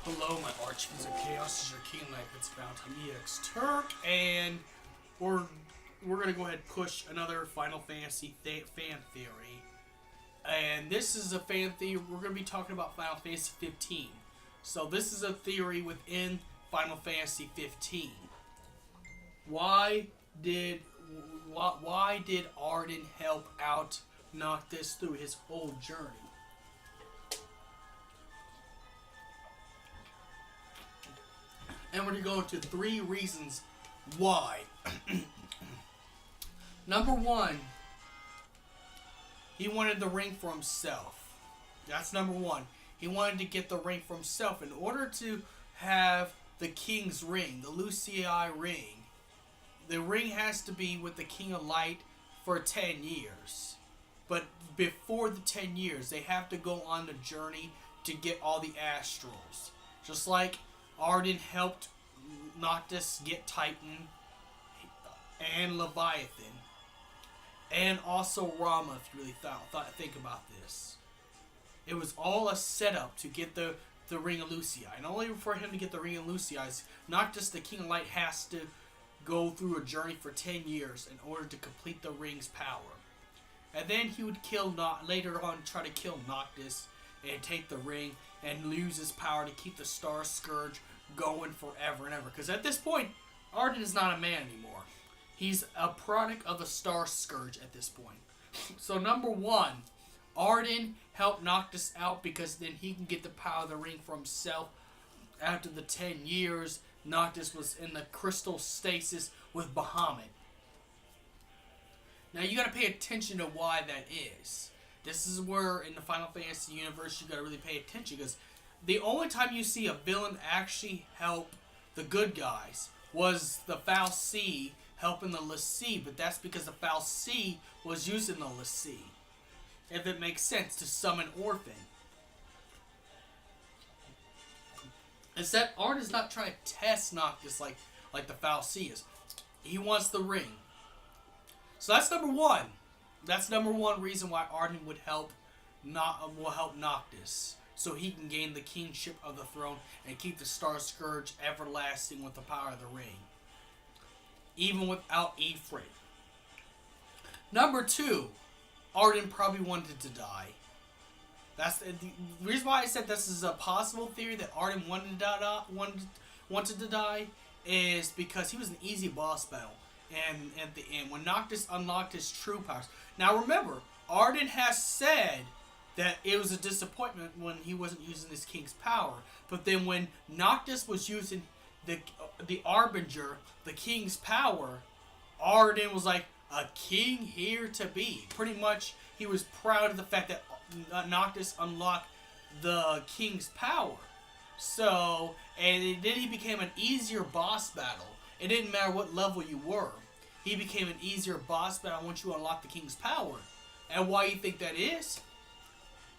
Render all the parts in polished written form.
Hello, my archfiends of chaos. This is your King Knight that's bound to EX Turk, and we're gonna go ahead and push another Final Fantasy fan theory. And this is a fan theory. We're gonna be talking about Final Fantasy 15. So this is a theory within Final Fantasy 15. Why did Ardyn help out Noctis through his whole journey? And we're going to go into 3 reasons why. Number 1, he wanted the ring for himself. That's number 1. He wanted to get the ring for himself. In order to have the king's ring, the Lucii ring, the ring has to be with the King of Light for 10 years. But before the 10 years, they have to go on the journey to get all the astrals. Just like Ardyn helped Noctis get Titan and Leviathan, and also Rama. If you really think about this, it was all a setup to get the Ring of Lucii. And only for him to get the Ring of Lucii, Noctis, the King of Light, has to go through a journey for 10 years in order to complete the ring's power. And then he would later on try to kill Noctis and take the ring and lose his power to keep the Star Scourge going forever and ever. Because at this point, Ardyn is not a man anymore. He's a product of the Star Scourge at this point. So number 1, Ardyn helped Noctis out because then he can get the power of the ring for himself. After the 10 years, Noctis was in the crystal stasis with Bahamut. Now you got to pay attention to why that is. This is where, in the Final Fantasy universe, you got to really pay attention, because the only time you see a villain actually help the good guys was the fal'Cie helping the l'Cie, but that's because the fal'Cie was using the l'Cie, if it makes sense, to summon Orphan. Instead, Ardyn's not trying to test Noctis like the fal'Cie is. He wants the ring. So that's number 1. That's number 1 reason why Ardyn will help Noctis, so he can gain the kingship of the throne and keep the Star Scourge everlasting with the power of the ring, even without Ifrit. Number 2, Ardyn probably wanted to die. That's the reason why I said this is a possible theory that Ardyn wanted to die, is because he was an easy boss battle. And at the end, when Noctis unlocked his true powers. Now remember, Ardyn has said that it was a disappointment when he wasn't using his king's power. But then when Noctis was using the Arbinger, the king's power, Ardyn was like, a king here to be. Pretty much, he was proud of the fact that Noctis unlocked the king's power. So, and then he became an easier boss battle. It didn't matter what level you were. He became an easier boss battle once you unlock the king's power. And why you think that is?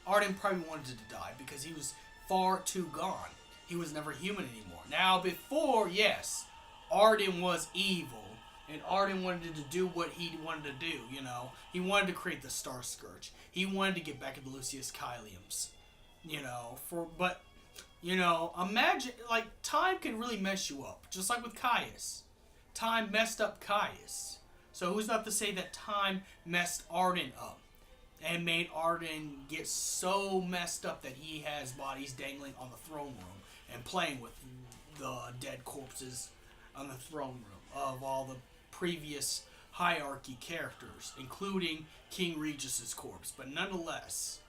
Ardyn probably wanted to die because he was far too gone. He was never human anymore. Now before, yes, Ardyn was evil. And Ardyn wanted to do what he wanted to do, you know. He wanted to create the Star Scourge. He wanted to get back at the Lucius Caeliums. But imagine, like, time can really mess you up. Just like with Caius. Time messed up Caius. So who's not to say that time messed Ardyn up and made Ardyn get so messed up that he has bodies dangling on the throne room and playing with the dead corpses on the throne room of all the previous hierarchy characters, including King Regis's corpse. But nonetheless,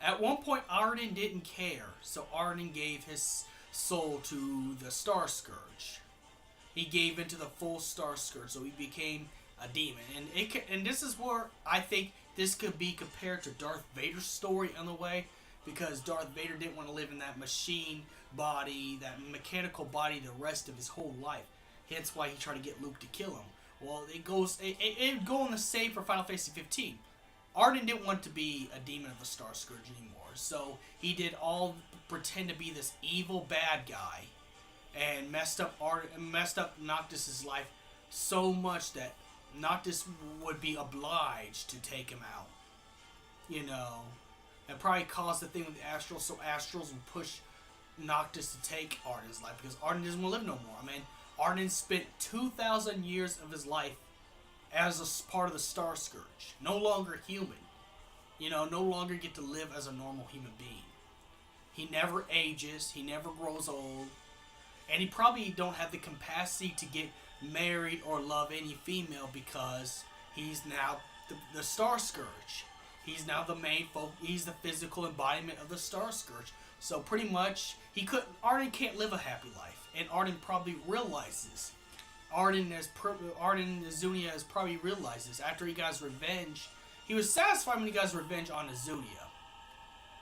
at one point Ardyn didn't care, so Ardyn gave his soul to the Star Scourge. He gave into the full Star Scourge, so he became a demon. And this is where I think this could be compared to Darth Vader's story in a way, because Darth Vader didn't want to live in that machine body, that mechanical body, the rest of his whole life. Hence why he tried to get Luke to kill him. Well, it go in the same for Final Fantasy 15. Ardyn didn't want to be a demon of the Star Scourge anymore, so he did all pretend to be this evil bad guy, and messed up Noctis' life so much that Noctis would be obliged to take him out. That probably caused the thing with the Astrals, so Astrals would push Noctis to take Ardyn's life because Ardyn doesn't want to live no more. I mean, Ardyn spent 2,000 years of his life as a part of the Star Scourge. No longer human. You know, no longer get to live as a normal human being. He never ages. He never grows old. And he probably don't have the capacity to get married or love any female because he's now the Star Scourge. He's now the main folk. He's the physical embodiment of the Star Scourge. So pretty much, Ardyn can't live a happy life. And Ardyn probably realizes. Ardyn Azunia has probably realized this. After he got his revenge, he was satisfied when he got his revenge on Azunia.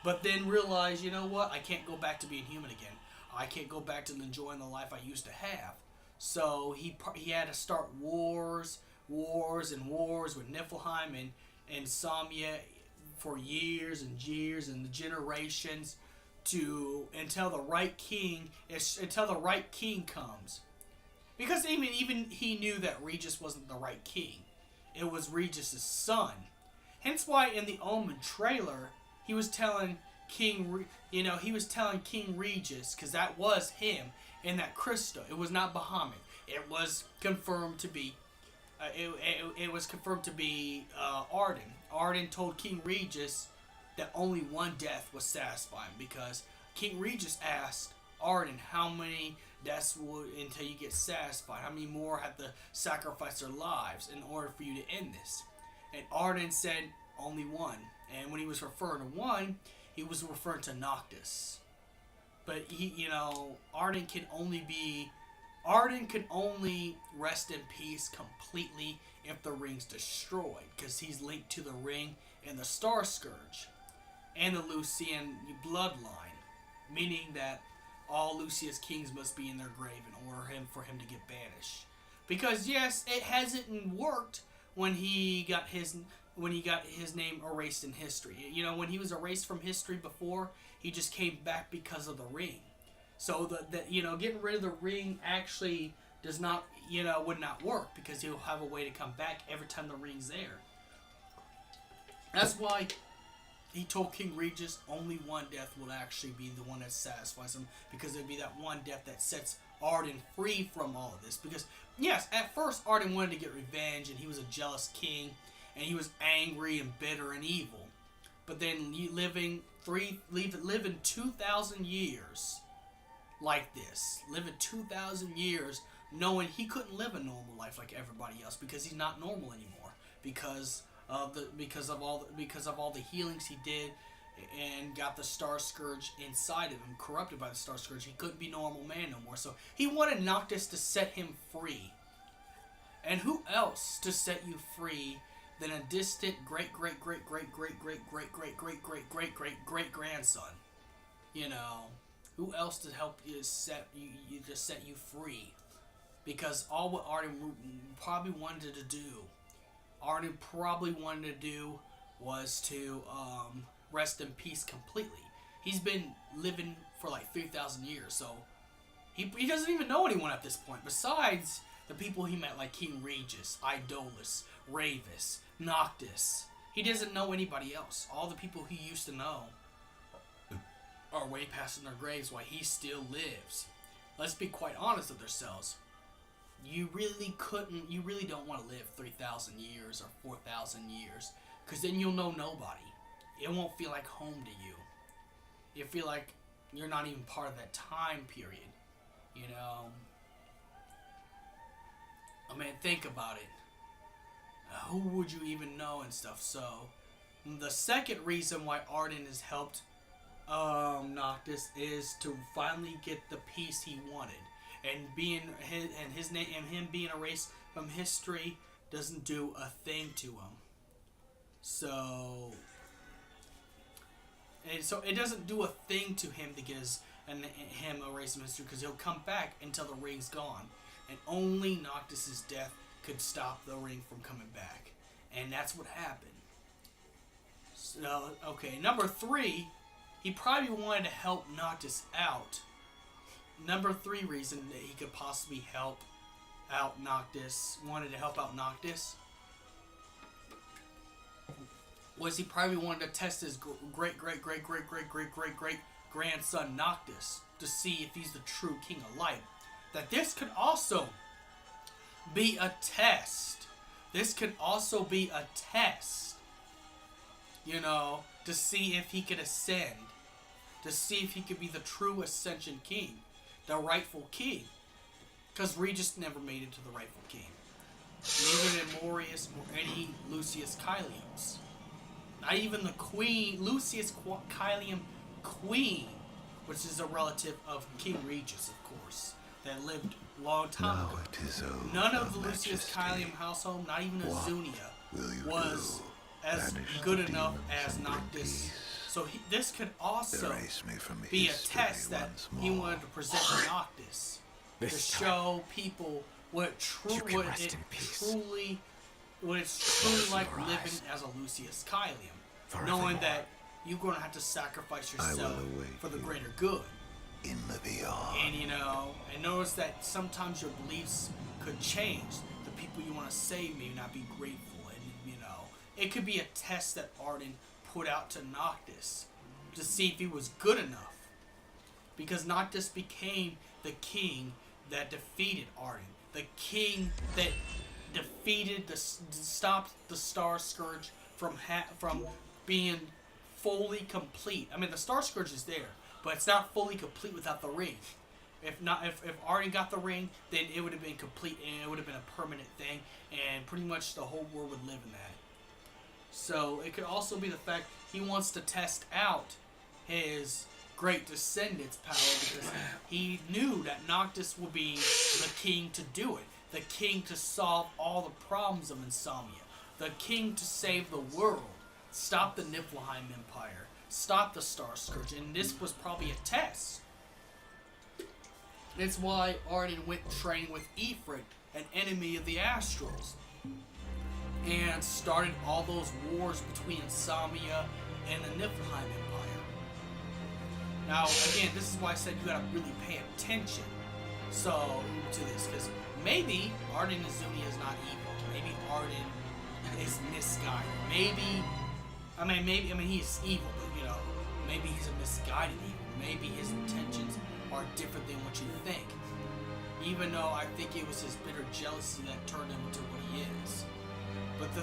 But then realized, you know what? I can't go back to being human again. I can't go back to enjoying the life I used to have. So he had to start wars with Niflheim and Samya for years and years and the generations until the right king comes. Because even he knew that Regis wasn't the right king. It was Regis' son. Hence why in the Omen trailer he was telling King Regis, because that was him in that crystal. It was not Bahamut. It was confirmed to be. It was confirmed to be Ardyn. Ardyn told King Regis that only one death was satisfying because King Regis asked Ardyn how many deaths would until you get satisfied. How many more have to sacrifice their lives in order for you to end this? And Ardyn said only one. And when he was referring to one, he was referring to Noctis. But Ardyn can only rest in peace completely if the ring's destroyed, because he's linked to the ring and the Star Scourge and the Lucian bloodline, meaning that all Lucia's kings must be in their grave in order for him to get banished. Because yes, it hasn't worked when he got his name erased in history. You know, when he was erased from history before, he just came back because of the ring. So getting rid of the ring actually would not work because he'll have a way to come back every time the ring's there. That's why he told King Regis only one death will actually be the one that satisfies him, because it'd be that one death that sets Ardyn free from all of this. Because yes, at first Ardyn wanted to get revenge and he was a jealous king and he was angry and bitter and evil. But then living 2,000 years like this, living 2,000 years knowing he couldn't live a normal life like everybody else because he's not normal anymore because of all the healings he did and got the Star Scourge inside of him, corrupted by the Star Scourge. He couldn't be normal man no more. So he wanted Noctis to set him free. And who else to set you free than a distant great grandson? You know, who else to help you set you free? Because all what Ardyn probably wanted to do, was to rest in peace completely. He's been living for like 3,000 years, so he doesn't even know anyone at this point. Besides the people he met, like King Regis, Idolus, Ravis, Noctis. He doesn't know anybody else. All the people he used to know are way past in their graves while he still lives. Let's be quite honest with ourselves. You really don't want to live 3,000 years or 4,000 years, because then you'll know nobody. It won't feel like home to you. You feel like you're not even part of that time period. You know? I mean, think about it. Who would you even know and stuff? So, the second reason why Ardyn has helped Noctis is to finally get the peace he wanted. And him being erased from history doesn't do a thing to him. So it doesn't do a thing to him to get him erased from history, because he'll come back until the ring's gone, and only Noctis' death could stop the ring from coming back, and that's what happened. So okay, number 3, he probably wanted to help Noctis out. Number 3 reason that he could possibly help out Noctis, wanted to help out Noctis, was he probably wanted to test his great grandson Noctis to see if he's the true King of Light. That this could also be a test. This could also be a test, you know, to see if he could ascend, to see if he could be the true Ascension King, the rightful king. Because Regis never made it to the rightful king. Neither did Morius or any Lucius Caeliums. Not even the queen, Lucius Caelium Queen, which is a relative of King Regis, of course, that lived a long time ago. None of the Lucius Caelium household, not even Azunia, was as good enough as Noctis. So this could also be a test that he wanted to present to Noctis to show people what it's truly like living as a Lucius Caelium, knowing that you're going to have to sacrifice yourself for the greater good. In the beyond. And you know, and notice that sometimes your beliefs could change. The people you want to save may not be grateful, and you know, it could be a test that Ardyn put out to Noctis to see if he was good enough, because Noctis became the king that defeated Ardyn, the king that stopped the Star Scourge from being fully complete. I mean, the Star Scourge is there, but it's not fully complete without the ring. If Ardyn got the ring, then it would have been complete, and it would have been a permanent thing, and pretty much the whole world would live in that. So it could also be the fact he wants to test out his great descendant's power, because he knew that Noctis would be the king to do it, the king to solve all the problems of Insomnia, the king to save the world, stop the Niflheim Empire, stop the Star Scourge, and this was probably a test. That's why Ardyn went train with Ifrit, an enemy of the Astrals, and started all those wars between Insomnia and the Niflheim Empire. Now, again, this is why I said you gotta really pay attention to this, because maybe Ardyn Azunia is not evil. Maybe Ardyn is misguided. Maybe he's evil, but you know, maybe he's a misguided evil. Maybe his intentions are different than what you think. Even though I think it was his bitter jealousy that turned him into what he is. But the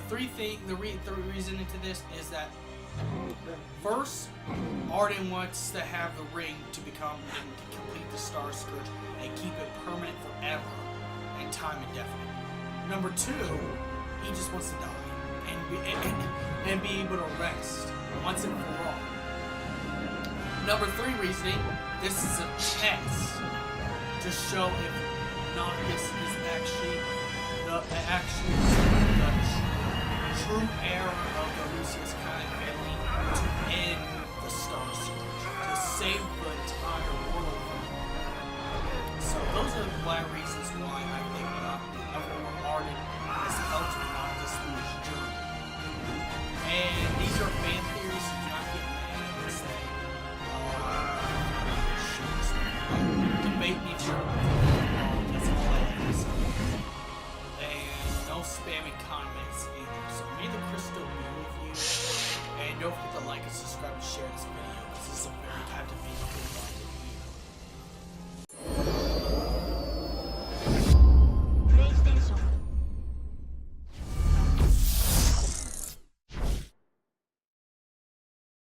reason into this is that first, Ardyn wants to have the ring to complete the Star Scourge and keep it permanent forever and time indefinite. Number two, he just wants to die and be able to rest once and for all. Number three reasoning, this is a test to show if Noctis is actually the true heir of the Lucius Caelium family to end the Star Scourge, to save the entire world. So those are my reasons why I think Ardyn has helped Noctis through his journey. And these are fan theories, so do not get mad and say, debate me if you're